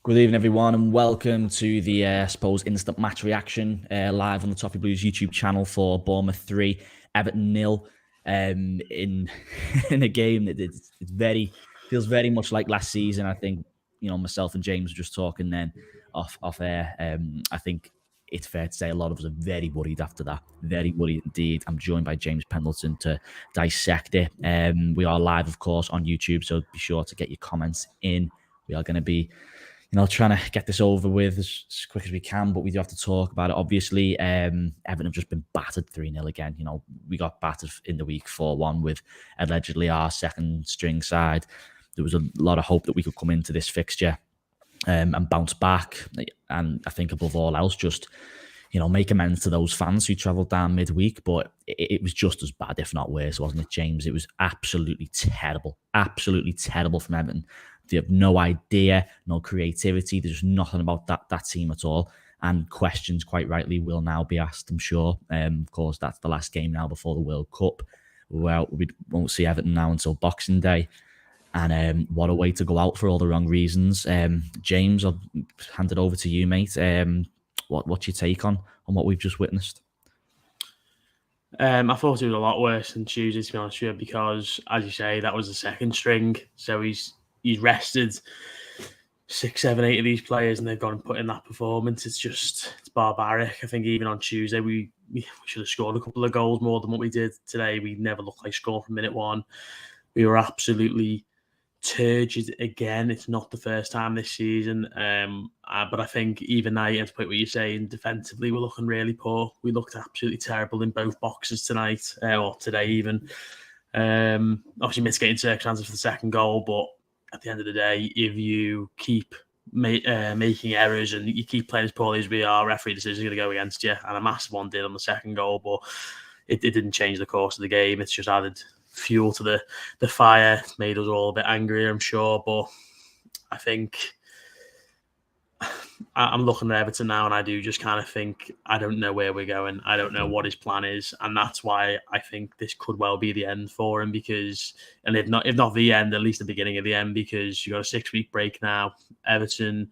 Good evening, everyone, and welcome to the, I suppose, instant match reaction live on the Toffee Blues YouTube channel for Bournemouth 3, Everton 0. In in a game that it's feels very much like last season. I think myself and James were just talking then off air. I think it's fair to say a lot of us are very worried after that. Very worried indeed. I'm joined by James Pendleton to dissect it. We are live, of course, on YouTube, so be sure to get your comments in. We are going to be trying to get this over with as quick as we can, but we do have to talk about it. Obviously, Everton have just been battered 3-0 again. We got battered in the week 4-1 with allegedly our second string side. There was a lot of hope that we could come into this fixture and bounce back. And I think above all else, just make amends to those fans who travelled down midweek. But it was just as bad, if not worse, wasn't it, James? It was absolutely terrible from Everton. They have no idea, no creativity. There's nothing about that team at all. And questions, quite rightly, will now be asked, I'm sure. Of course, that's the last game now before the World Cup. Well, we won't see Everton now until Boxing Day. And what a way to go out for all the wrong reasons. James, I'll hand it over to you, mate. What's your take on what we've just witnessed? I thought it was a lot worse than Tuesday, to be honest with you, because, as you say, that was the second string. So he's rested 6, 7, 8 of these players, and they've gone and put in that performance. It's barbaric. I think even on Tuesday, we should have scored a couple of goals more than what we did today. We never looked like scoring from minute one. We were absolutely turgid again. It's not the first time this season. But I think even now, you have to put what you're saying, defensively, we're looking really poor. We looked absolutely terrible in both boxes tonight, or today even. Obviously, mitigating circumstances for the second goal, but at the end of the day, if you keep making errors and you keep playing as poorly as we are, referee decisions are going to go against you. And a massive one did on the second goal, but it didn't change the course of the game. It's just added fuel to the fire. It's made us all a bit angrier, I'm sure. But I think I'm looking at Everton now, and I do just kind of think, I don't know where we're going. I don't know what his plan is, and that's why I think this could well be the end for him. Because, and if not the end, at least the beginning of the end. Because you got a 6-week break now. Everton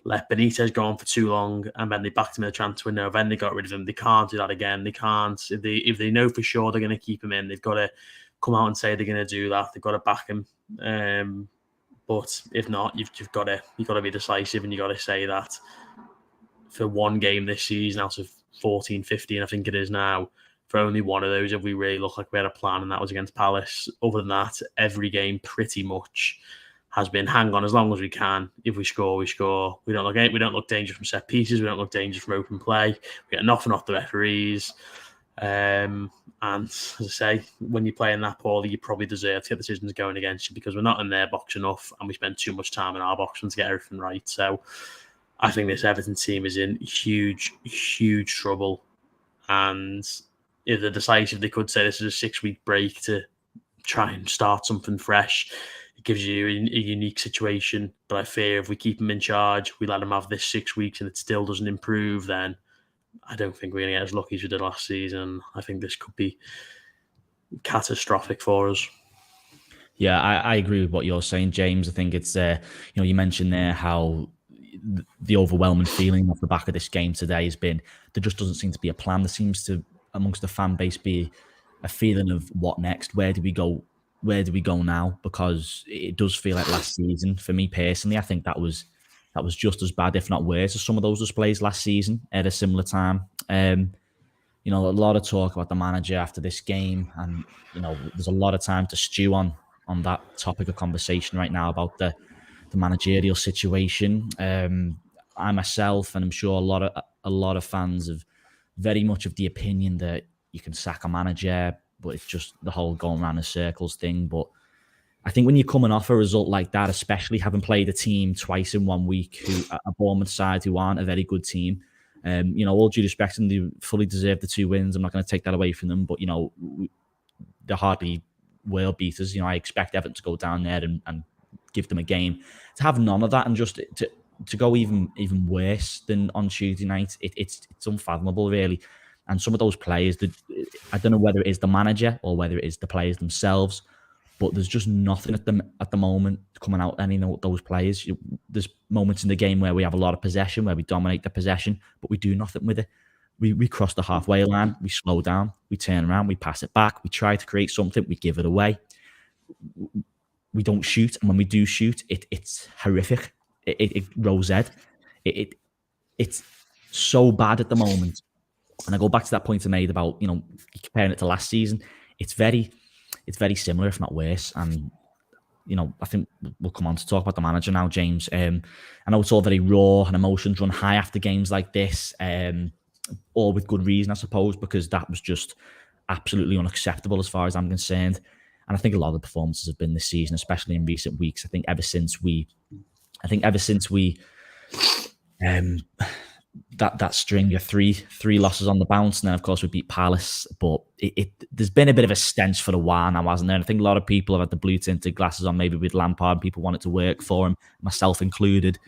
let Benitez go on for too long, and then they backed him in the transfer window. Then they got rid of him. They can't do that again. They can't. If they know for sure they're going to keep him in, they've got to come out and say they're going to do that. They've got to back him. But if not, you've got to be decisive, and you've got to say that for one game this season out of 14, 15, I think it is now, for only one of those have we really looked like we had a plan, and that was against Palace. Other than that, every game pretty much has been hang on as long as we can. If we score, we score. We don't look dangerous from set pieces. We don't look dangerous from open play. We get nothing off the referees. And as I say, when you're playing that poorly, you probably deserve to get decisions going against you, because we're not in their box enough, and we spend too much time in our box to get everything right. So I think this Everton team is in huge, huge trouble. And if they're decisive, they could say this is a 6-week break to try and start something fresh. It gives you a unique situation. But I fear if we keep them in charge, we let them have this 6 weeks, and it still doesn't improve, then I don't think we're going to get as lucky as we did last season. I think this could be catastrophic for us. Yeah, I agree with what you're saying, James. I think it's, you mentioned there how the overwhelming feeling off the back of this game today has been there just doesn't seem to be a plan. There seems to, amongst the fan base, be a feeling of what next? Where do we go? Where do we go now? Because it does feel like last season, for me personally, I think that was just as bad, if not worse, as some of those displays last season at a similar time. A lot of talk about the manager after this game, and there's a lot of time to stew on that topic of conversation right now about the managerial situation. I myself, and I'm sure a lot of fans, have very much of the opinion that you can sack a manager, but it's just the whole going around in circles thing. But I think when you're coming off a result like that, especially having played a team twice in 1 week, a Bournemouth side who aren't a very good team, all due respect, and they fully deserve the 2 wins. I'm not going to take that away from them, but they're hardly world beaters. I expect Everton to go down there and give them a game. To have none of that and just to go even worse than on Tuesday night, it's unfathomable, really. And some of those players, I don't know whether it is the manager or whether it is the players themselves, but there's just nothing at the moment coming out any of those players. There's moments in the game where we have a lot of possession, where we dominate the possession, but we do nothing with it. We cross the halfway line, we slow down, we turn around, we pass it back, we try to create something, we give it away. We don't shoot, and when we do shoot, it's horrific. It rose head. It's so bad at the moment. And I go back to that point I made about comparing it to last season. It's very similar, if not worse. And I think we'll come on to talk about the manager now, James. I know it's all very raw and emotions run high after games like this. All with good reason, I suppose, because that was just absolutely unacceptable as far as I'm concerned. And I think a lot of the performances have been this season, especially in recent weeks. I think ever since we that string of three losses on the bounce, and then of course we beat Palace. But there's been a bit of a stench for a while now, hasn't there? And I think a lot of people have had the blue tinted glasses on, maybe with Lampard, and people want it to work for him, myself included.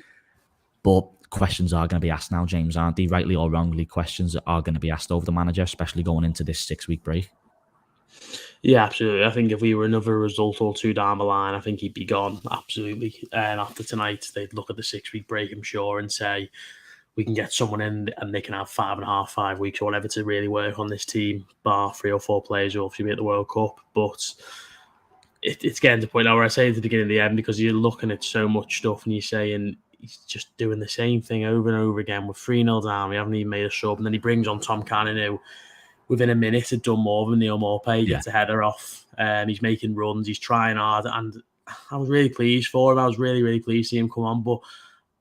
But questions are going to be asked now, James, aren't they? Rightly or wrongly, questions are going to be asked over the manager, especially going into this 6-week break. Yeah, absolutely. I think if we were another result or two down the line, I think he'd be gone. Absolutely. And after tonight, they'd look at the 6-week break, I'm sure, and say, we can get someone in and they can have 5 weeks or whatever to really work on this team, bar 3 or 4 players who obviously be at the World Cup. But it's getting to the point now where I say at the beginning and the end, because you're looking at so much stuff and you're saying he's just doing the same thing over and over again. We're 3-0 down, we haven't even made a sub, and then he brings on Tom Cannon, who within a minute had done more than Neil Maupay. He gets a header off, he's making runs, he's trying hard, and I was really pleased for him. I was really, really pleased to see him come on, but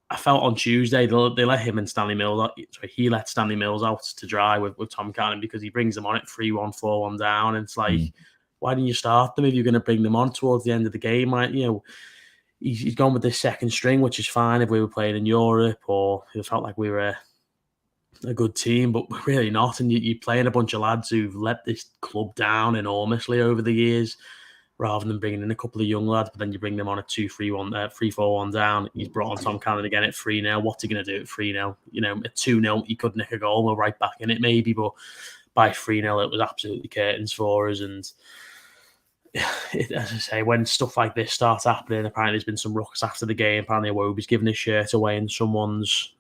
I felt on Tuesday they let him and Stanley Mills out. Sorry, he let Stanley Mills out to dry with Tom Cannon, because he brings them on at 3-1, 4-1 down. And it's like, why didn't you start them if you're going to bring them on towards the end of the game? Like, he's gone with this second string, which is fine if we were playing in Europe, or it felt like we were a good team, but we're really not. And you're playing a bunch of lads who've let this club down enormously over the years, rather than bringing in a couple of young lads. But then you bring them on at 3-4-1 down. He's brought on Tom Cannon again at 3-0. What's he going to do at 3-0? At 2-0, he could nick a goal. We're right back in it maybe, but by 3-0, it was absolutely curtains for us. And as I say, when stuff like this starts happening, apparently there's been some ruckus after the game. Apparently Iwobi's giving his shirt away and someone's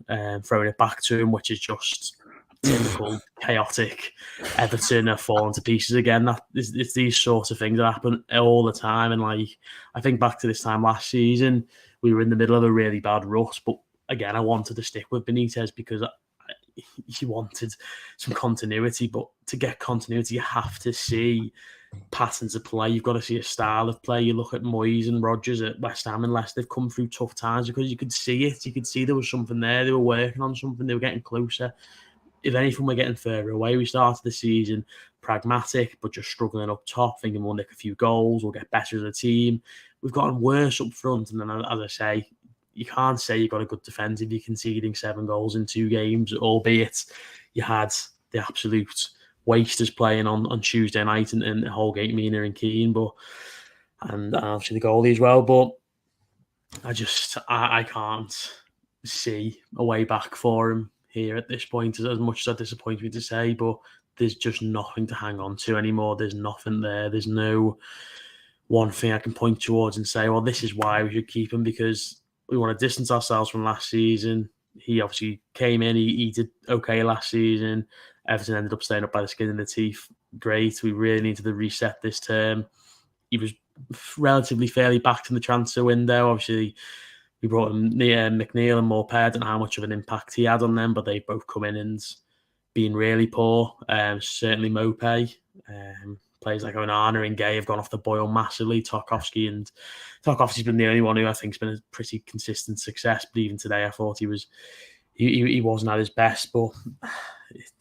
throwing it back to him, which is just typical chaotic. Everton are falling to pieces again. It's these sorts of things that happen all the time. And like, I think back to this time last season, we were in the middle of a really bad rut. But again, I wanted to stick with Benitez because he wanted some continuity. But to get continuity, you have to see patterns of play. You've got to see a style of play. You look at Moyes and Rodgers at West Ham and Leicester. They've come through tough times because you could see it. You could see there was something there. They were working on something. They were getting closer. If anything, we're getting further away. We started the season pragmatic, but just struggling up top, thinking we'll nick a few goals, we'll get better as a team. We've gotten worse up front. And then, as I say, you can't say you've got a good defence if you're conceding 7 goals in 2 games, albeit you had the absolute wasters playing on Tuesday night and Holgate, Mina and Keane, and obviously the goalie as well. But I can't see a way back for him here at this point, as much as that disappoints me to say, but there's just nothing to hang on to anymore. There's nothing there. There's no one thing I can point towards and say, well, this is why we should keep him, because we want to distance ourselves from last season. He obviously came in, he did okay last season. Everton ended up staying up by the skin of the teeth. Great. We really needed to reset this term. He was relatively fairly backed in the transfer window. Obviously, we brought in McNeil and Maupay. I don't know how much of an impact he had on them, but they've both come in and been really poor. Certainly Maupay. Players like Onana and Gay have gone off the boil massively. Tarkowski's been the only one who I think's been a pretty consistent success. But even today, I thought he wasn't at his best. But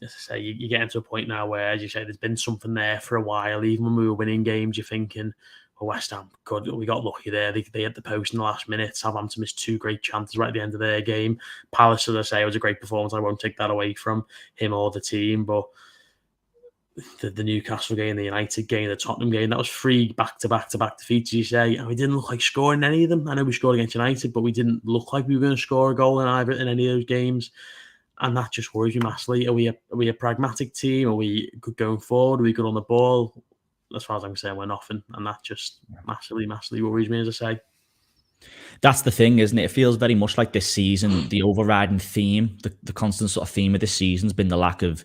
as I say, you get into a point now where, as you say, there's been something there for a while. Even when we were winning games, you're thinking, well, West Ham, God, we got lucky there. They hit the post in the last minute. Southampton missed 2 great chances right at the end of their game. Palace, as I say, was a great performance. I won't take that away from him or the team. But the Newcastle game, the United game, the Tottenham game, that was 3 back-to-back defeats, you say. And we didn't look like scoring any of them. I know we scored against United, but we didn't look like we were going to score a goal in any of those games. And that just worries me massively. Are we a pragmatic team? Are we good going forward? Are we good on the ball? as far as I'm concerned, we're nothing, and that just massively worries me, as I say. That's the thing, isn't it? It feels very much like this season, the overriding theme, the constant sort of theme of this season's been the lack of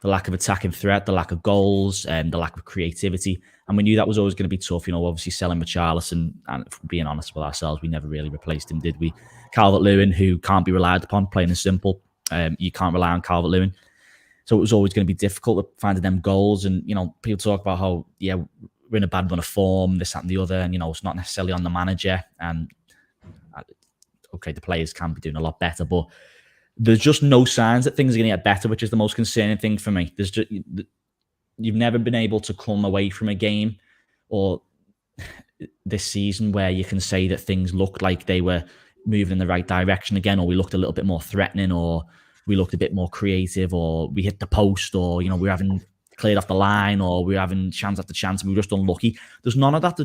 attacking threat, the lack of goals, and the lack of creativity. And we knew that was always going to be tough. Obviously selling Richarlison, and if we're being honest with ourselves, we never really replaced him, did we? Calvert-Lewin, who can't be relied upon, plain and simple. You can't rely on Calvert-Lewin. So it was always going to be difficult finding them goals. And, people talk about how, we're in a bad run of form, this, that, and the other. And, it's not necessarily on the manager. And, okay, the players can be doing a lot better, but there's just no signs that things are going to get better, which is the most concerning thing for me. There's just, you've never been able to come away from a game or this season where you can say that things looked like they were moving in the right direction again, or we looked a little bit more threatening, or we looked a bit more creative, or we hit the post, or, we're having cleared off the line, or we're having chance after chance and we were just unlucky. There's none of that.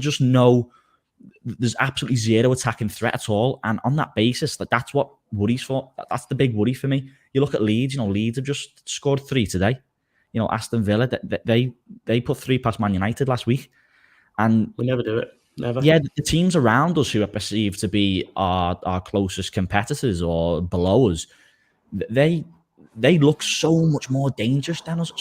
There's absolutely zero attacking threat at all. And on that basis, that's what worries for. That's the big worry for me. You look at Leeds, Leeds have just scored 3 today. Aston Villa, they put 3 past Man United last week. And we never do it. Never. Yeah, the teams around us who are perceived to be our closest competitors or below us, they look so much more dangerous than us,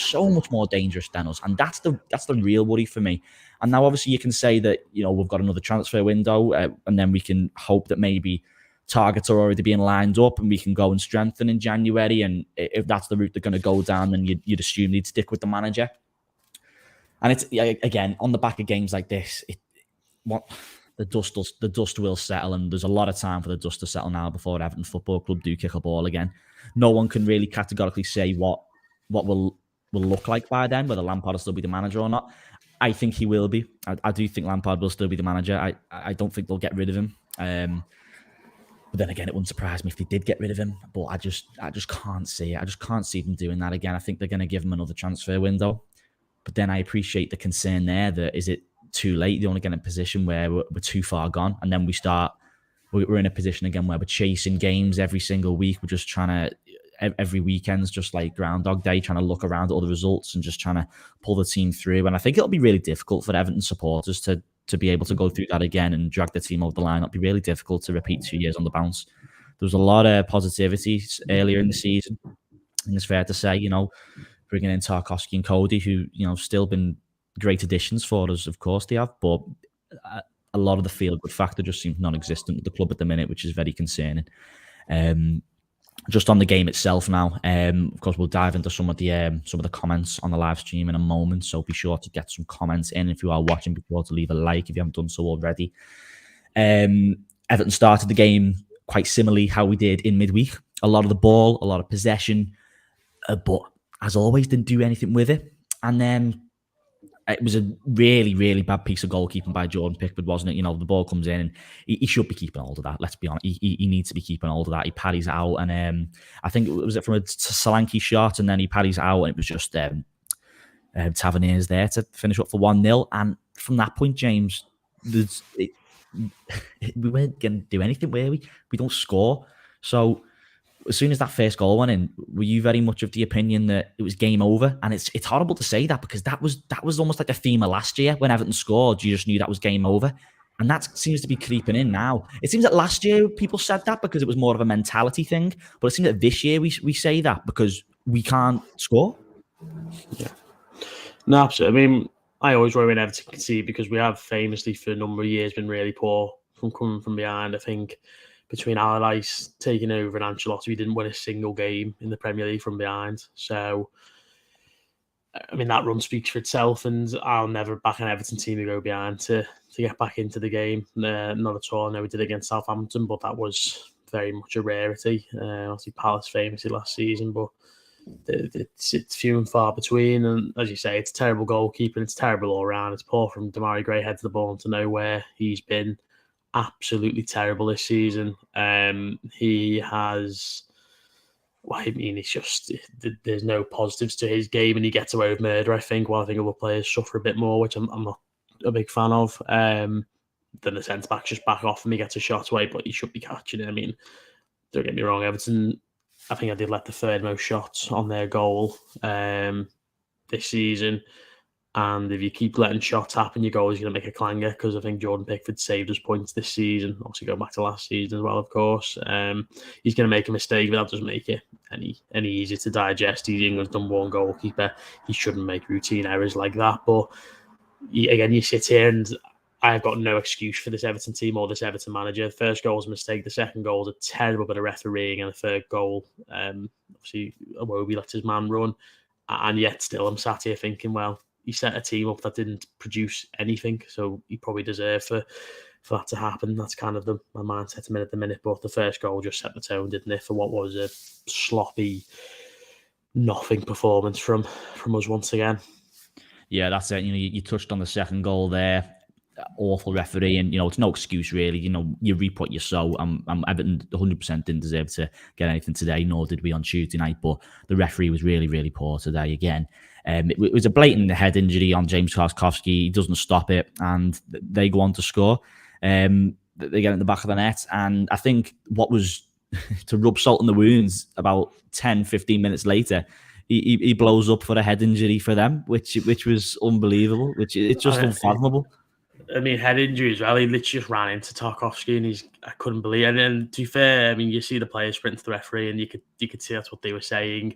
and that's the real worry for me. And now, obviously, you can say that we've got another transfer window, and then we can hope that maybe targets are already being lined up, and we can go and strengthen in January. And if that's the route they're going to go down, then you'd assume they'd stick with the manager. And it's, again, on the back of games like this, the dust will settle, and there's a lot of time for the dust to settle now before Everton Football Club do kick a ball again. No one can really categorically say what will look like by then, whether Lampard will still be the manager or not. I think he will be. I do think Lampard will still be the manager. I don't think they'll get rid of him. But then again, it wouldn't surprise me if they did get rid of him. But I just can't see it. I just can't see them doing that again. I think they're going to give him another transfer window. But then I appreciate the concern there that is it too late? They only get in a position where we're too far gone, and then we're in a position again where we're chasing games every single week. We're just trying to, every weekend's just like Groundhog Day, trying to look around at all the results and just trying to pull the team through. And I think it'll be really difficult for Everton supporters to be able to go through that again and drag the team over the line. It'll be really difficult to repeat 2 years on the bounce. There was a lot of positivity earlier in the season, and it's fair to say, bringing in Tarkowski and Cody, who, still been great additions for us, of course they have, but a lot of the feel-good factor just seems non-existent with the club at the minute, which is very concerning. Just on the game itself now, of course, we'll dive into some of the comments on the live stream in a moment, so be sure to get some comments in. If you are watching, be sure to leave a like if you haven't done so already. Everton started the game quite similarly how we did in midweek. A lot of the ball, a lot of possession, but as always, didn't do anything with it. And then it was a really, really bad piece of goalkeeping by Jordan Pickford, wasn't it? The ball comes in, and he should be keeping hold of that. Let's be honest. He needs to be keeping hold of that. He paddies out, and I think it was from a Solanke shot, and then he paddies out, and it was just Tavernier's there to finish up for 1-0. And from that point, James, we weren't going to do anything, were we? We don't score. So as soon as that first goal went in, were you very much of the opinion that it was game over? And it's horrible to say that, because that was almost like a theme of last year when Everton scored. You just knew that was game over. And that seems to be creeping in now. It seems that last year people said that because it was more of a mentality thing. But it seems that this year we say that because we can't score. Yeah. No, absolutely. I mean, I always worry when Everton concede, because we have famously for a number of years been really poor from coming from behind. I think between Allardyce taking over and Ancelotti, we didn't win a single game in the Premier League from behind. So, I mean, that run speaks for itself, and I'll never back an Everton team to go behind to get back into the game. Not at all. I know we did against Southampton, but that was very much a rarity. Obviously, Palace famously last season, but it's few and far between. And as you say, it's terrible goalkeeping. It's terrible all around. It's poor from Demarai Gray head to the ball to nowhere. He's been absolutely terrible this season. He has, well, I mean, it's just, there's no positives to his game, and he gets away with murder, I think, while I think other players suffer a bit more, which I'm not a big fan of. Then the centre-backs just back off and he gets a shot away, but he should be catching it. I mean, don't get me wrong, Everton, I think I did let the third most shots on their goal this season. And if you keep letting shots happen, your goal is going to make a clanger, because I think Jordan Pickford saved us points this season. Obviously, going back to last season as well, of course. He's going to make a mistake, but that doesn't make it any easier to digest. He's England's number one goalkeeper. He shouldn't make routine errors like that. But again, you sit here and I've got no excuse for this Everton team or this Everton manager. The first goal was a mistake. The second goal was a terrible bit of refereeing. And the third goal, obviously, Iwobi let his man run. And yet still, I'm sat here thinking, well, he set a team up that didn't produce anything. So he probably deserved for that to happen. That's kind of my mindset at the minute. But the first goal just set the tone, didn't it, for what was a sloppy, nothing performance from us once again. Yeah, that's it. You touched on the second goal there. Awful referee, and it's no excuse really. You reap what you sow. Everton 100% didn't deserve to get anything today, nor did we on Tuesday night. But the referee was really, really poor today again. It was a blatant head injury on James Tarkowski. He doesn't stop it, and they go on to score. They get in the back of the net, and I think what was to rub salt in the wounds, about 10, 15 minutes later, he blows up for a head injury for them, which was unbelievable. It's just unfathomable. I mean, head injury as well. He literally just ran into Tarkowski, and I couldn't believe it. And then, to be fair, I mean, you see the players sprint to the referee, and you could see that's what they were saying.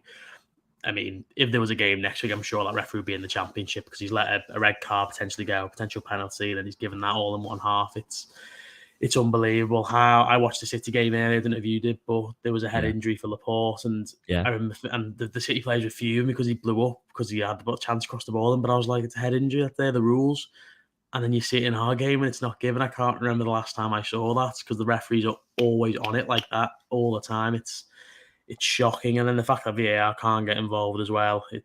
I mean, if there was a game next week, I'm sure that referee would be in the Championship, because he's let a red card potentially go, potential penalty, and then he's given that all in one half. It's unbelievable. How I watched the City game earlier, I don't know if you did, but there was a head injury for Laporte, and I remember, and the City players were fuming because he blew up, because he had the chance to cross the ball in. But I was like, it's a head injury. They're the rules. And then you see it in our game and it's not given. I can't remember the last time I saw that, because the referees are always on it like that all the time. It's shocking. And then the fact that VAR can't get involved as well, it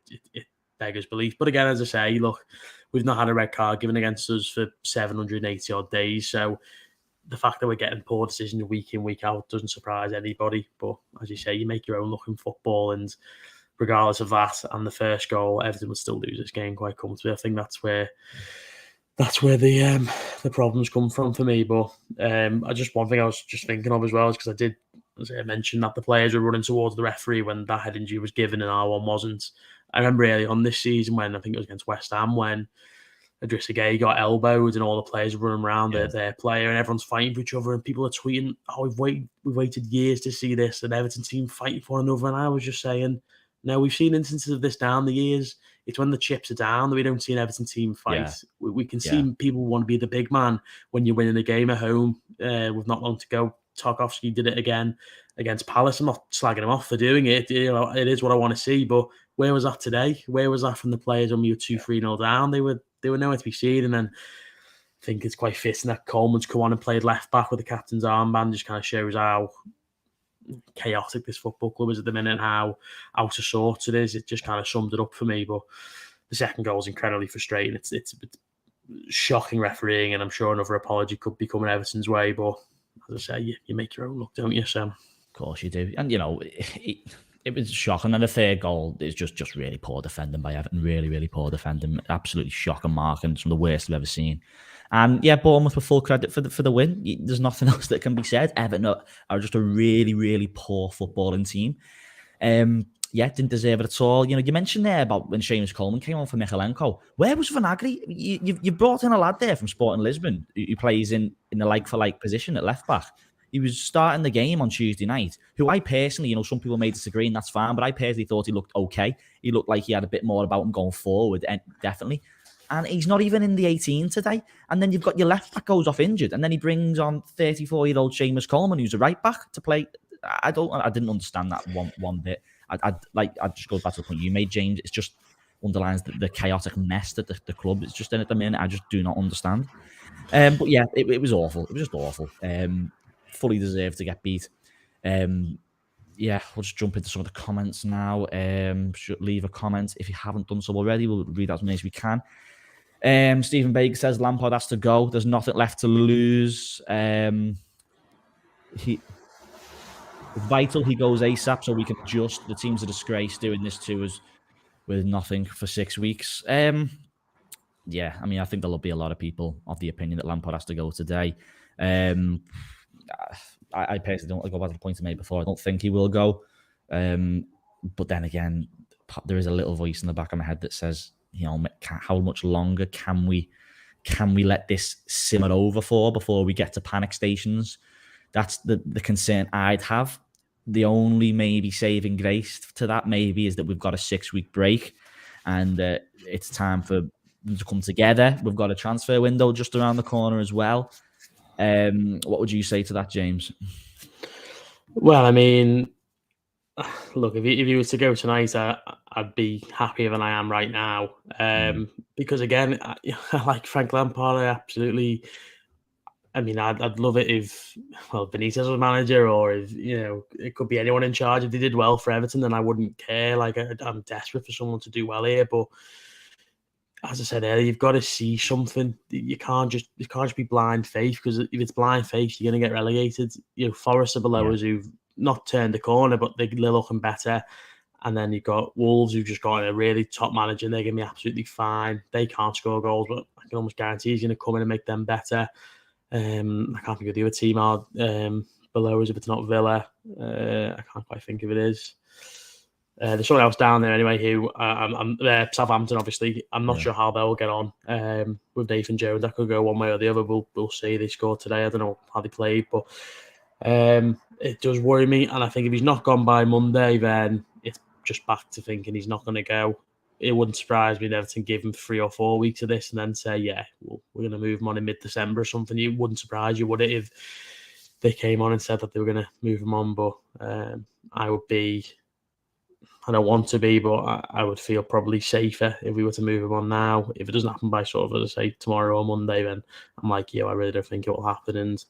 beggars belief. But again, as I say, look, we've not had a red card given against us for 780 odd days. So the fact that we're getting poor decisions week in, week out doesn't surprise anybody. But as you say, you make your own luck in football, and regardless of that and the first goal, Everton would still lose this game quite comfortably. I think that's where the problems come from for me. But one thing I was just thinking of as well is, because I did, as I mentioned, that the players were running towards the referee when that head injury was given and our one wasn't. I remember early on this season, when I think it was against West Ham, when Idrissa Gueye got elbowed and all the players were running around their player, and everyone's fighting for each other, and people are tweeting, "Oh, we've waited years to see this, an Everton team fighting for one another." And I was just saying, no, we've seen instances of this down the years. It's when the chips are down that we don't see an Everton team fight. Yeah. We can see people want to be the big man when you're winning a game at home with not long to go. Tarkowski did it again against Palace. I'm not slagging him off for doing it. It is what I want to see. But where was that today? Where was that from the players when we were 2-3-0 down? They were nowhere to be seen. And then I think it's quite fitting that Coleman's come on and played left back with the captain's armband. Just kind of shows how chaotic this football club is at the minute and how out of sorts it is. It just kind of summed it up for me. But the second goal is incredibly frustrating. It's shocking refereeing, and I'm sure another apology could be coming Everton's way. But as I say, you make your own luck, don't you, Sam? Of course you do. And, it was shocking. And the third goal is just really poor defending by Everton. Really, really poor defending. Absolutely shocking marking. Some of the worst I've ever seen. And yeah, Bournemouth with full credit for the win. There's nothing else that can be said. Everton are just a really, really poor footballing team. Didn't deserve it at all. You mentioned there about when Seamus Coleman came on for Michalenko. Where was Vinagre? You brought in a lad there from Sporting Lisbon who plays in the like-for-like position at left-back. He was starting the game on Tuesday night, who I personally, some people may disagree, and that's fine, but I personally thought he looked okay. He looked like he had a bit more about him going forward, definitely. And he's not even in the 18 today. And then you've got your left back goes off injured, and then he brings on 34-year-old Seamus Coleman, who's a right back, to play. I didn't understand that one bit. I just go back to the point you made, James. It's just underlines the chaotic mess that the club is just in at the minute. I just do not understand. But yeah, it was awful. It was just awful. Fully deserved to get beat. We'll just jump into some of the comments now. Leave a comment if you haven't done so already. We'll read as many as we can. Stephen Baker says Lampard has to go. There's nothing left to lose. It's vital he goes ASAP so we can adjust. The team's a disgrace doing this to us with nothing for 6 weeks. I think there'll be a lot of people of the opinion that Lampard has to go today. I personally don't go back to the point I made before. I don't think he will go. But then again, there is a little voice in the back of my head that says how much longer can we let this simmer over for before we get to panic stations? That's the concern I'd have. The only maybe saving grace to that maybe is that we've got a 6-week break, and it's time for them to come together. We've got a transfer window just around the corner as well. What would you say to that, James? Well, I mean, look, if you were to go tonight, I'd be happier than I am right now. Because again, I like Frank Lampard. Absolutely. I mean, I'd love it if, well, Benitez was manager, or if, it could be anyone in charge. If they did well for Everton, then I wouldn't care. Like, I'm desperate for someone to do well here. But as I said earlier, you've got to see something. You can't just be blind faith, because if it's blind faith, you're going to get relegated. Forest are below us, who've not turned the corner, but they're looking better. And then you've got Wolves, who've just got a really top manager, and they're going to be absolutely fine. They can't score goals, but I can almost guarantee he's going to come in and make them better. I can't think of the other team are below us if it's not Villa. I can't quite think of it is. There's someone else down there anyway who I'm Southampton, obviously. I'm not sure how they'll get on with Nathan Jones. That could go one way or the other. We'll see. They scored today. I don't know how they played, but it does worry me. And I think if he's not gone by Monday, then it's just back to thinking he's not going to go. It wouldn't surprise me if Everton give him 3 or 4 weeks of this and then say, we're going to move him on in mid-December or something. It wouldn't surprise you, would it, if they came on and said that they were going to move him on? But I don't want to be, but I would feel probably safer if we were to move him on now. If it doesn't happen by sort of, as I say, tomorrow or Monday, then I'm like, I really don't think it will happen. And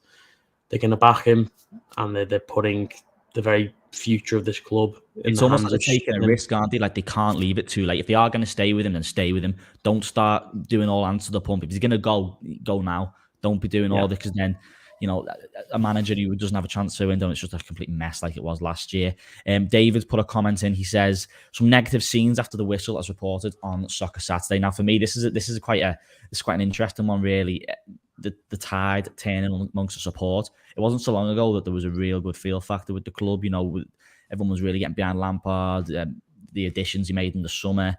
they're going to back him, and they're putting the very future of this club in it's almost like they're taking a risk, aren't they? Like, they can't leave it too late. If they are going to stay with him, then stay with him. Don't start doing all hands to the pump. If he's going to go now. Don't be doing all this, because then a manager who doesn't have a transfer window, and it's just a complete mess like it was last year. David's put a comment in. He says some negative scenes after the whistle, as reported on Soccer Saturday. Now, for me, this is quite an interesting one, really. The tide turning amongst the support. It wasn't so long ago that there was a real good feel factor with the club. Everyone was really getting behind Lampard. The additions he made in the summer,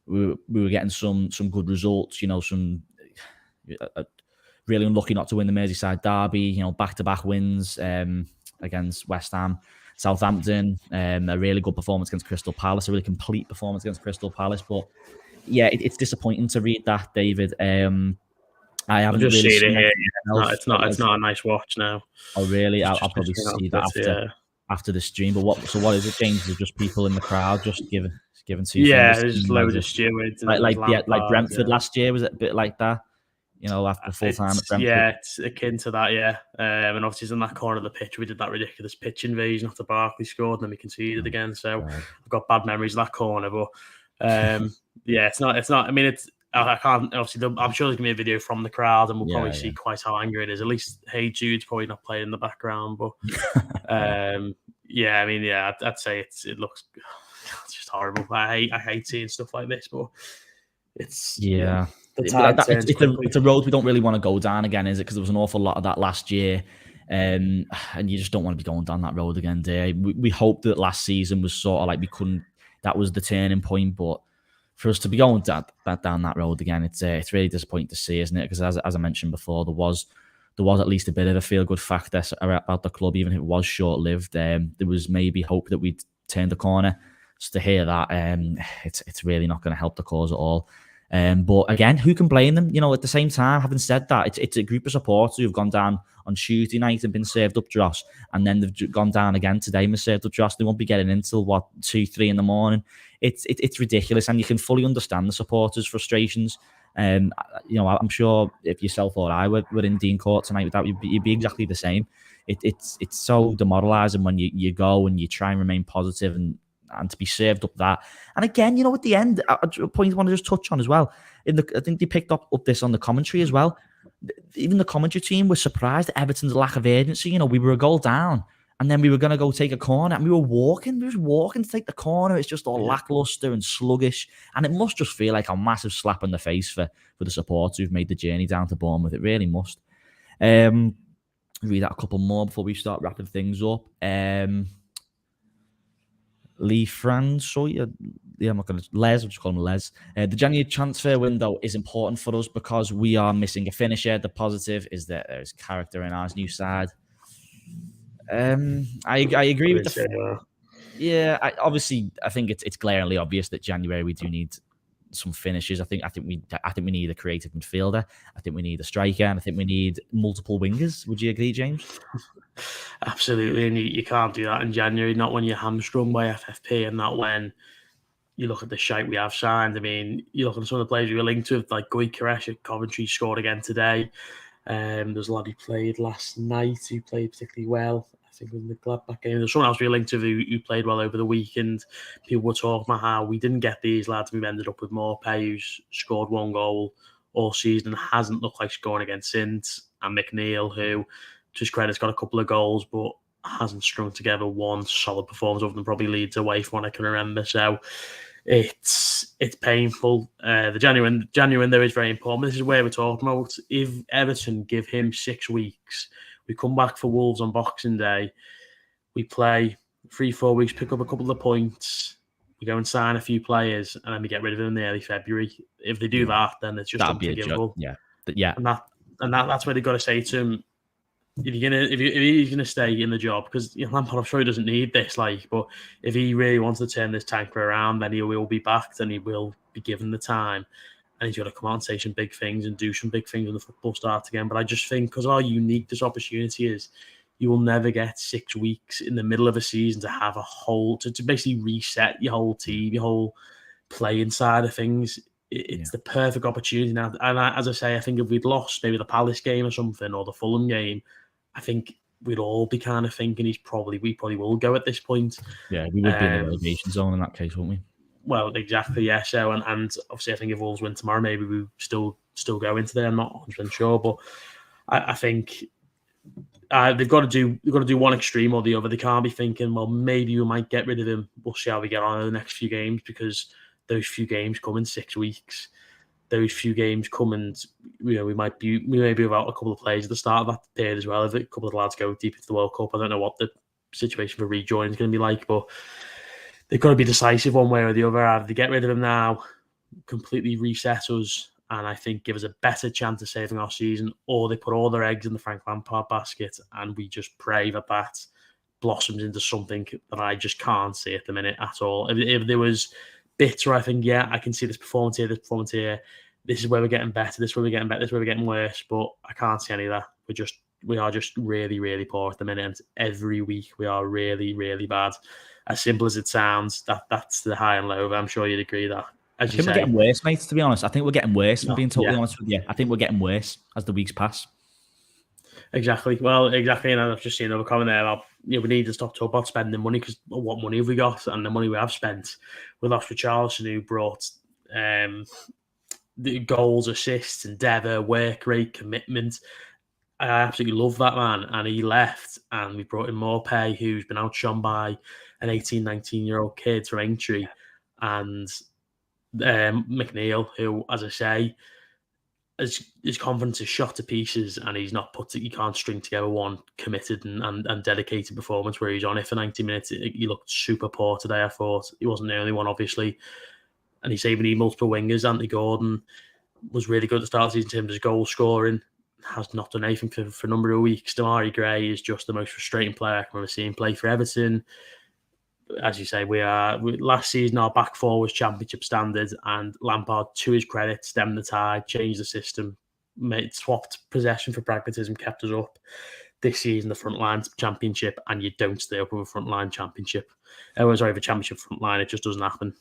we were getting some good results. Some really unlucky not to win the Merseyside derby. Back-to-back wins against West Ham, Southampton. A really good performance against Crystal Palace. A really complete performance against Crystal Palace. But it's disappointing to read that, David. I haven't just really seen it here. It's not a nice watch now. Oh, really? I'll probably see that after the stream. But what is it, James? There's just people in the crowd just giving 2 fingers. There's just loads of stewards. Like Brentford last year, was it a bit like that? After full time at Brentford. Yeah, it's akin to that, yeah. And obviously, he's in that corner of the pitch. We did that ridiculous pitch invasion after Barkley scored, and then we conceded again. So I've got bad memories of that corner. But it's not. I mean, I can't. Obviously, I'm sure there's gonna be a video from the crowd, and we'll probably see quite how angry it is. At least, Hey Jude's probably not playing in the background, but I'd say it looks. It's just horrible. I hate seeing stuff like this, but it's it's a road we don't really want to go down again, is it? Because there was an awful lot of that last year, and you just don't want to be going down that road again, do you? We hoped that last season was sort of like that was the turning point, but for us to be going down that road again, it's really disappointing to see, isn't it? Because as I mentioned before, there was at least a bit of a feel-good factor about the club, even if it was short-lived. There was maybe hope that we'd turned the corner. Just to hear that, it's really not going to help the cause at all. But again, who can blame them? At the same time, having said that, it's a group of supporters who've gone down on Tuesday night and been served up dross, and then they've gone down again today and been served up dross. They won't be getting in till 2-3 in the morning. It's ridiculous, and you can fully understand the supporters' frustrations. I'm sure if yourself or I were in Dean Court tonight, you'd be exactly the same. It's so demoralising when you go and you try and remain positive and to be served up that. And again, at the end, a point I want to just touch on as well. I think they picked up this on the commentary as well. Even the commentary team was surprised at Everton's lack of urgency. We were a goal down, and then we were going to go take a corner, and we were just walking to take the corner. It's just all lackluster and sluggish, and it must just feel like a massive slap in the face for the supporters who've made the journey down to Bournemouth. It really must. Read out a couple more before we start wrapping things up. Lee Francois I'm not going to Les. I'll just call him Les. The January transfer window is important for us because we are missing a finisher. The positive is that there's character in our new side. I agree with the. Yeah, I think it's glaringly obvious that January we do need some finishes. I think we need a creative midfielder. I think we need a striker, and I think we need multiple wingers. Would you agree, James? Absolutely, and you can't do that in January. Not when you're hamstrung by FFP, and not when you look at the shite we have signed. I mean, you look at some of the players we were linked with, like Guy Koresh at Coventry scored again today. There's a lad who played last night who played particularly well. I think it was in the Gladbach game. There's someone else we linked with who played well over the weekend. People were talking about how we didn't get these lads. We've ended up with Morpay, who's scored 1 goal all season and hasn't looked like scoring again since. And McNeil, who, to his credit, has got a couple of goals, but hasn't strung together one solid performance other than probably Leeds away from what I can remember. So it's painful. The January window is very important. This is where we're talking about. If Everton give him 6 weeks, we come back for Wolves on Boxing Day, we play 3-4 weeks, pick up a couple of points, we go and sign a few players, and then we get rid of them in the early February. If they do that, then it's just unforgivable. Yeah. And that's where they've got to say to him, if he's gonna stay in the job, because Lampard, I'm sure he doesn't need this, but if he really wants to turn this tanker around, then he will be backed and he will be given the time, and he's got to come out and say some big things and do some big things when the football starts again. But I just think because of how unique this opportunity is, you will never get 6 weeks in the middle of a season to have to basically reset your whole team, your whole playing side of things. It's the perfect opportunity now. And as I say, I think if we'd lost maybe the Palace game or something, or the Fulham game, I think we'd all be kind of thinking we probably will go at this point. Yeah, we would be in the relegation zone in that case, wouldn't we? Well, exactly, yeah. So, and obviously, I think if Wolves win tomorrow, maybe we still go into there. I'm not 100% sure, but I think they've got to do one extreme or the other. They can't be thinking, well, maybe we might get rid of him. We'll see how we get on in the next few games, because those few games come in 6 weeks. Those few games come and we may be without a couple of players at the start of that period as well. If a couple of lads go deep into the World Cup, I don't know what the situation for rejoin is going to be like, but they've got to be decisive one way or the other. Either they get rid of him now, completely reset us, and I think give us a better chance of saving our season, or they put all their eggs in the Frank Lampard basket and we just pray that blossoms into something that I just can't see at the minute at all. If there was bits where I think, yeah, I can see this performance here, this is where we're getting better, this is where we're getting better, this is where we're getting worse, but I can't see any of that. We are just really, really poor at the minute, and every week we are really, really bad. As simple as it sounds, that's the high and low. I'm sure you'd agree that. As you say, we're getting worse, mate, to be honest. I think we're getting worse, if I'm being totally honest with you. I think we're getting worse as the weeks pass. Exactly. Well, exactly. And I've just seen another comment there about, we need to stop talking about spending money, because what money have we got? And the money we have spent, we lost Richarlison, who brought the goals, assists, endeavour, work rate, commitment. I absolutely love that man. And he left, and we brought in Morpay, who's been outshone by an 18, 19-year-old kid from Aintree, and McNeil, who, as I say, his confidence is shot to pieces, and he's not he can't string together one committed and dedicated performance where he's on it for 90 minutes. He looked super poor today, I thought. He wasn't the only one, obviously. And he's even need multiple wingers. Anthony Gordon was really good at the start of the season in terms of goal scoring. Has not done anything for a number of weeks. Damari Gray is just the most frustrating player I can ever see him play for Everton. As you say, last season our back four was championship standard, and Lampard, to his credit, stemmed the tide, changed the system, swapped possession for pragmatism, kept us up. This season, the front line championship, and you don't stay up with a front line championship. The championship front line, it just doesn't happen.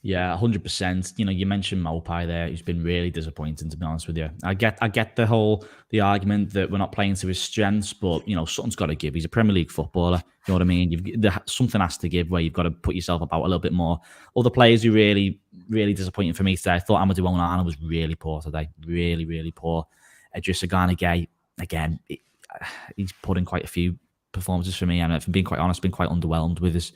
Yeah, 100%. You mentioned Maupay there, who's been really disappointing, to be honest with you. I get the argument that we're not playing to his strengths, but something's got to give. He's a Premier League footballer. You know what I mean? Something has to give, where you've got to put yourself about a little bit more. Other players who really, really disappointing for me today. I thought Amadou Onana was really poor today. Really, really poor. Idrissa Gana Gueye, again, he's put in quite a few performances for me, and if I'm being quite honest, been quite underwhelmed with his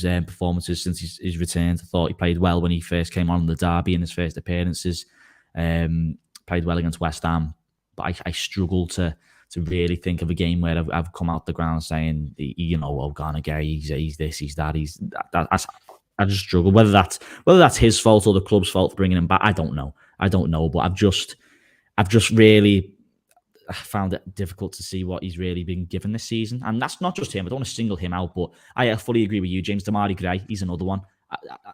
performances since he's returned. I thought he played well when he first came on in the derby in his first appearances. Played well against West Ham, but I struggle to really think of a game where I've come out the ground saying, Gana Gueye, he's this, he's that, I just struggle. Whether that's his fault or the club's fault for bringing him back, I don't know. But I've just really found it difficult to see what he's really been given this season. And that's not just him. I don't want to single him out, but I fully agree with you. James Damari Gray, he's another one.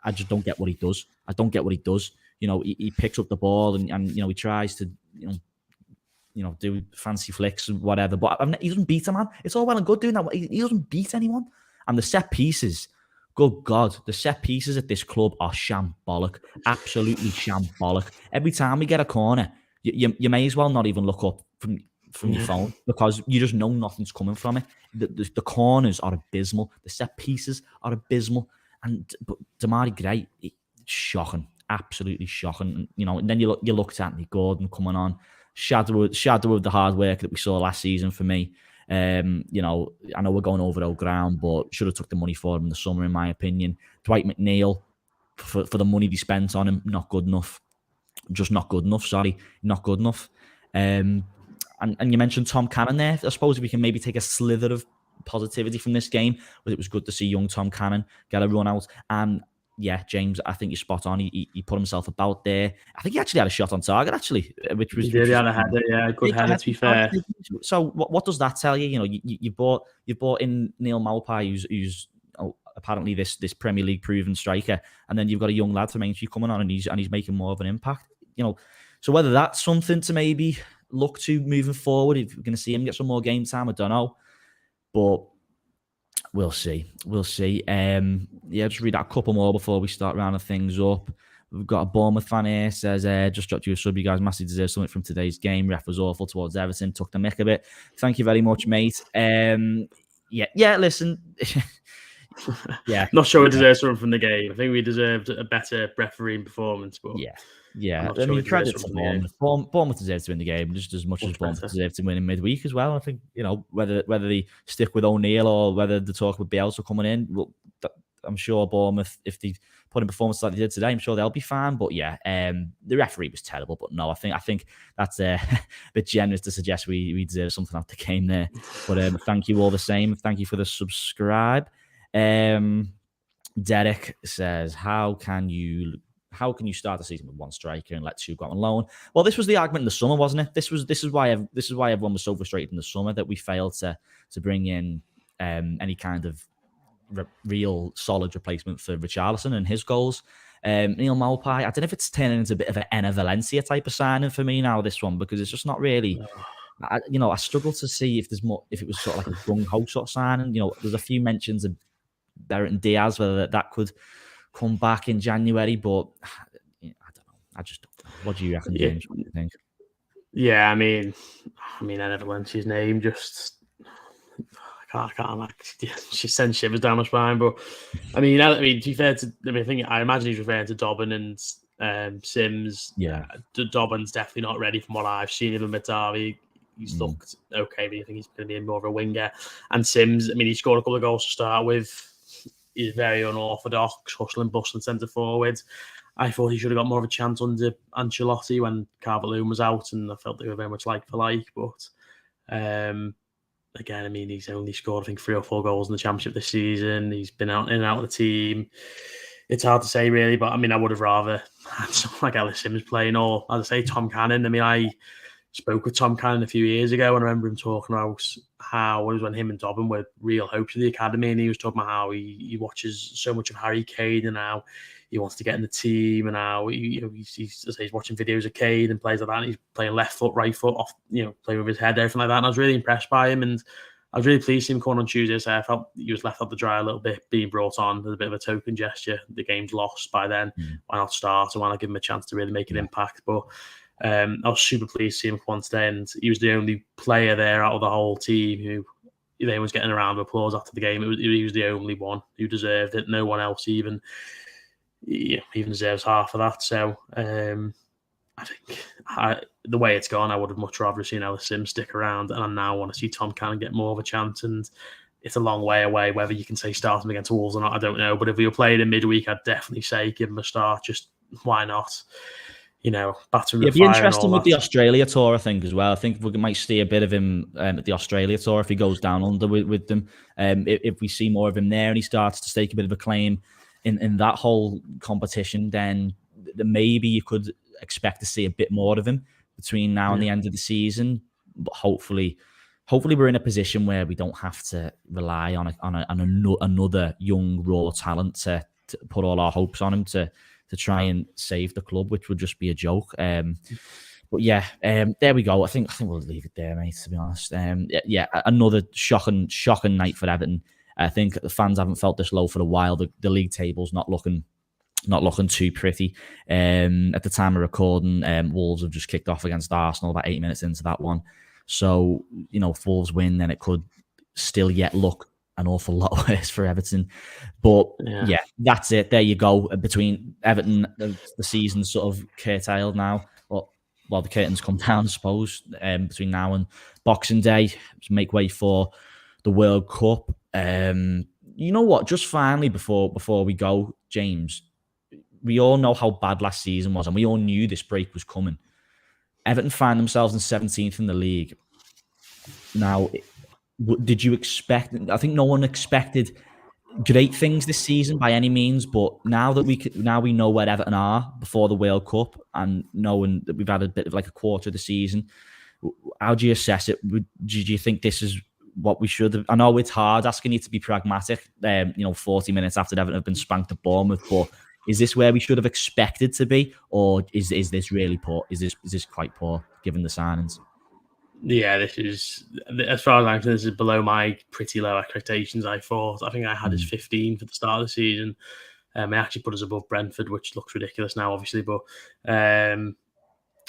I just don't get what he does. I don't get what he does. He picks up the ball and he tries to, do fancy flicks and whatever. But he doesn't beat a man. It's all well and good doing that. He doesn't beat anyone. And the set pieces, good God, the set pieces at this club are shambolic. Absolutely shambolic. Every time we get a corner, you may as well not even look up from your phone because you just know nothing's coming from it. The corners are abysmal. The set pieces are abysmal. But Damari Gray, shocking. Absolutely shocking. And then you look at Anthony Gordon coming on. Shadow of the hard work that we saw last season for me. I know we're going over old ground, but should have took the money for him in the summer, in my opinion. Dwight McNeil, for the money they spent on him, not good enough. Just not good enough. Sorry, not good enough. And you mentioned Tom Cannon there. I suppose we can maybe take a slither of positivity from this game, but it was good to see young Tom Cannon get a run out. And yeah, James, I think you're spot on. He put himself about there. I think he actually had a shot on target, actually, which was. He did. He had a header, yeah, good header. To be fair. So what does that tell you? You bought in Neil Maupay, who's apparently this Premier League proven striker, and then you've got a young lad from Aintree coming on, and he's making more of an impact. So whether that's something to maybe look to moving forward, if we're going to see him get some more game time, I don't know, but we'll see. Just read out a couple more before we start rounding things up. We've got a Bournemouth fan here, says, just dropped you a sub. You guys massively deserve something from today's game. Ref was awful towards Everton, took the mick a bit. Thank you very much, mate. Listen. Yeah. Not sure we deserve something from the game. I think we deserved a better refereeing performance, but yeah. I mean, credit to Bournemouth. Bournemouth deserves to win the game just as much as Bournemouth deserves to win in midweek as well. I think, whether they stick with O'Neill or whether they talk with Bielsa coming in, well, I'm sure Bournemouth, if they put in performance like they did today, I'm sure they'll be fine. But yeah, the referee was terrible. But no, I think that's a bit generous to suggest we deserve something out the game there. But thank you all the same. Thank you for the subscribe. Derek says, how can you start the season with one striker and let two go on loan? Well, this was the argument in the summer, wasn't it? This is why everyone was so frustrated in the summer that we failed to bring in any kind of real solid replacement for Richarlison and his goals. Neil Maupay, I don't know if it's turning into a bit of an Enna Valencia type of signing for me now, this one, because it's just not really. I struggle to see if there's more. If it was sort of like a gung-ho sort of signing. There's a few mentions of Everton Diaz, whether that could come back in January, but I don't know. I just don't know. What do you reckon, James? What do you think? Yeah, I mean, Enna Valencia's name just. I can't. She sends shivers down my spine. But I mean, to be fair to, I imagine he's referring to Dobbin and Sims. Yeah, Dobbin's definitely not ready from what I've seen of him at Derby. He's looked okay, but I think he's going to be more of a winger. And Sims, he scored a couple of goals to start with. He's very unorthodox, hustling, bustling centre forward. I thought he should have got more of a chance under Ancelotti when Calvert-Lewin was out, and I felt they were very much like for like. But again, he's only scored, I think, 3 or 4 goals in the Championship this season. He's been in and out of the team. It's hard to say, really, but I would have rather had someone like Ellis Sims playing, or, as I say, Tom Cannon. I spoke with Tom Cannon a few years ago, and I remember him talking about how it was when him and Dobbin were real hopes of the academy, and he was talking about how he watches so much of Harry Kane and how he wants to get in the team, and how he's watching videos of Kane and plays like that, and he's playing left foot, right foot, off, playing with his head, everything like that. And I was really impressed by him, and I was really pleased to see him coming on Tuesday. So I felt he was left out the dry a little bit, being brought on as a bit of a token gesture. The game's lost by then. Why not start? And why not give him a chance to really make an impact? But I was super pleased to see him come on today, and he was the only player there out of the whole team who, if anyone's getting a round of applause after the game, he was the only one who deserved it. No one else even deserves half of that. So I think the way it's gone, I would have much rather seen Ellis Sims stick around, and I now want to see Tom Cannon get more of a chance. And it's a long way away. Whether you can say start him against Wolves or not, I don't know. But if we were playing in midweek, I'd definitely say give him a start. Just why not? Battering. It'd be interesting with the Australia tour, I think, as well. I think we might see a bit of him at the Australia tour if he goes down under with them. If we see more of him there and he starts to stake a bit of a claim in that whole competition, then maybe you could expect to see a bit more of him between now and the end of the season. But hopefully we're in a position where we don't have to rely on another young raw talent to put all our hopes on him to try and save the club, which would just be a joke. But yeah, there we go. I think we'll leave it there, mate. To be honest, yeah, another shocking night for Everton. I think the fans haven't felt this low for a while. The league table's not looking too pretty. At the time of recording, Wolves have just kicked off against Arsenal about 8 minutes into that one. So, if Wolves win, then it could still yet look an awful lot worse for Everton. But yeah, that's it. There you go. Between Everton, the season's sort of curtailed now. Well, the curtains come down, I suppose, between now and Boxing Day to make way for the World Cup. You know what? Just finally, before we go, James, we all know how bad last season was, and we all knew this break was coming. Everton find themselves in 17th in the league. Now, did you expect? I think no one expected great things this season by any means, but now we know where Everton are before the World Cup, and knowing that we've had a bit of like a quarter of the season, how do you assess it? Do you think this is what we should have? I know it's hard asking you to be pragmatic, 40 minutes after Everton have been spanked at Bournemouth, but is this where we should have expected to be, or is this really poor? Is this quite poor given the signings? Yeah, this is, as far as I'm concerned, this is below my pretty low expectations. I think I had as 15 for the start of the season. They actually put us above Brentford, which looks ridiculous now, obviously. But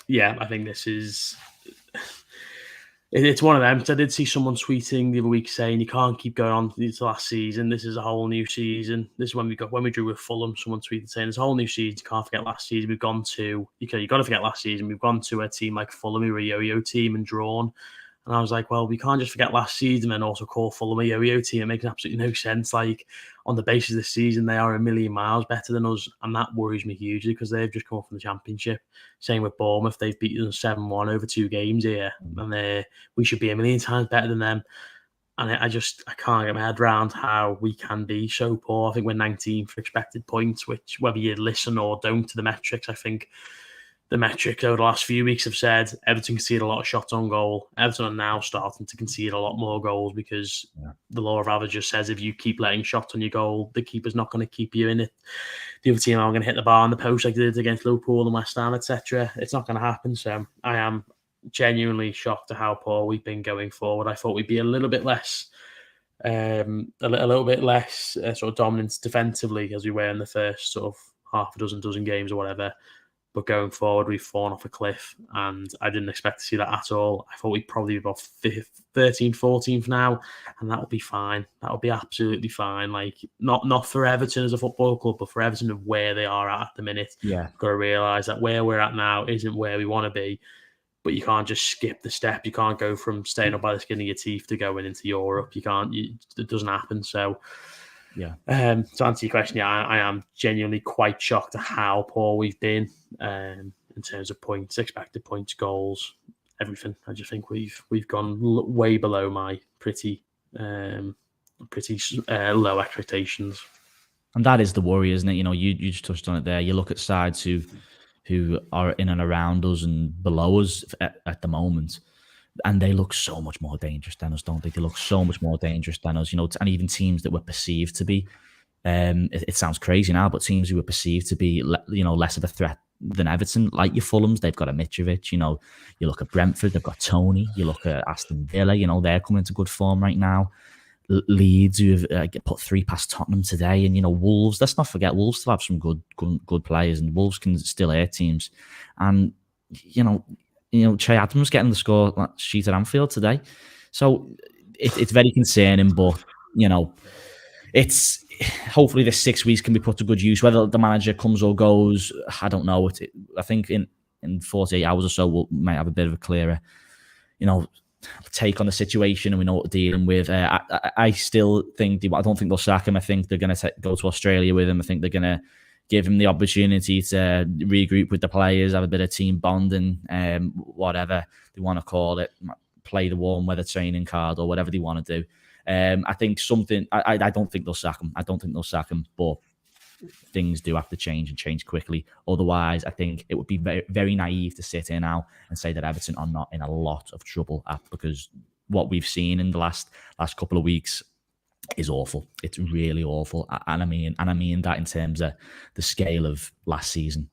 yeah, I think this is... It's one of them. So I did see someone tweeting the other week saying you can't keep going on to last season. This is a whole new season. This is when we drew with Fulham. Someone tweeted saying it's a whole new season. You can't forget last season. We've gone to you got to forget last season. We've gone to a team like Fulham, who were a yo-yo team, and drawn. And I was like, well, we can't just forget last season and also call Fulham a yo-yo team. It makes absolutely no sense. Like, on the basis of this season, they are a million miles better than us. And that worries me hugely because they've just come up from the Championship. Same with Bournemouth. They've beaten us 7-1 over 2 games here. And we should be a million times better than them. And I can't get my head around how we can be so poor. I think we're 19th for expected points, which, whether you listen or don't to the metrics, I think the metrics over the last few weeks have said Everton conceded a lot of shots on goal. Everton are now starting to concede a lot more goals because the law of averages says if you keep letting shots on your goal, the keeper's not going to keep you in it. The other team are going to hit the bar on the post like they did against Liverpool and West Ham, etc. It's not going to happen. So I am genuinely shocked at how poor we've been going forward. I thought we'd be a little bit less, a little bit less sort of dominant defensively as we were in the first sort of half a dozen games or whatever. But going forward, we've fallen off a cliff, and I didn't expect to see that at all. I thought we'd probably be about 13th, 14th now, and that would be fine. That would be absolutely fine. Like, not for Everton as a football club, but for Everton of where they are at the minute. Yeah. You've got to realise that where we're at now isn't where we want to be, but you can't just skip the step. You can't go from staying up by the skin of your teeth to going into Europe. You can't. It doesn't happen. So... yeah. To answer your question, I am genuinely quite shocked at how poor we've been in terms of points, expected points, goals, everything. I just think we've gone way below my pretty low expectations. And that is the worry, isn't it? You just touched on it there. You look at sides who are in and around us and below us at the moment, and they look so much more dangerous than us, don't they? They look so much more dangerous than us, and even teams that were perceived to be, it sounds crazy now, but teams who were perceived to be, less of a threat than Everton, like your Fulhams, they've got a Mitrovic, you look at Brentford, they've got Tony, you look at Aston Villa, they're coming into good form right now. Leeds, who have put 3 past Tottenham today, and Wolves, let's not forget, Wolves still have some good players, and Wolves can still air teams. And, Che Adams getting the score sheet at Anfield today. So it's very concerning, but, it's hopefully this 6 weeks can be put to good use. Whether the manager comes or goes, I don't know. I think in 48 hours or so, we might have a bit of a clearer, take on the situation, and we know what we're dealing with. I still think, I don't think they'll sack him. I think they're going to go to Australia with him. I think they're going to give him the opportunity to regroup with the players, have a bit of team bonding, whatever they want to call it, play the warm weather training card or whatever they want to do. I think I don't think they'll sack him. But things do have to change and change quickly. Otherwise, I think it would be very, very naive to sit here now and say that Everton are not in a lot of trouble, because what we've seen in the last couple of weeks is awful. It's really awful, and I mean that in terms of the scale of last season.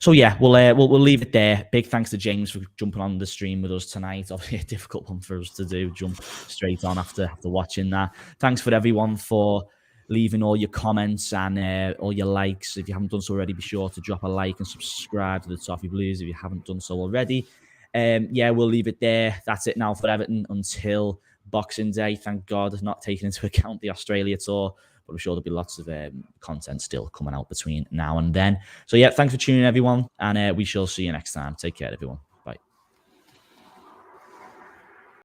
So yeah, we'll leave it there. Big thanks to James for jumping on the stream with us tonight. Obviously, a difficult one for us to do, jump straight on after watching that. Thanks for everyone for leaving all your comments and all your likes. If you haven't done so already, be sure to drop a like and subscribe to the Toffee Blues if you haven't done so already. Yeah, we'll leave it there. That's it now for Everton until Boxing Day. Thank God, not taking into account the Australia tour. But I'm sure there'll be lots of content still coming out between now and then. So yeah, thanks for tuning in, everyone. And we shall see you next time. Take care, everyone.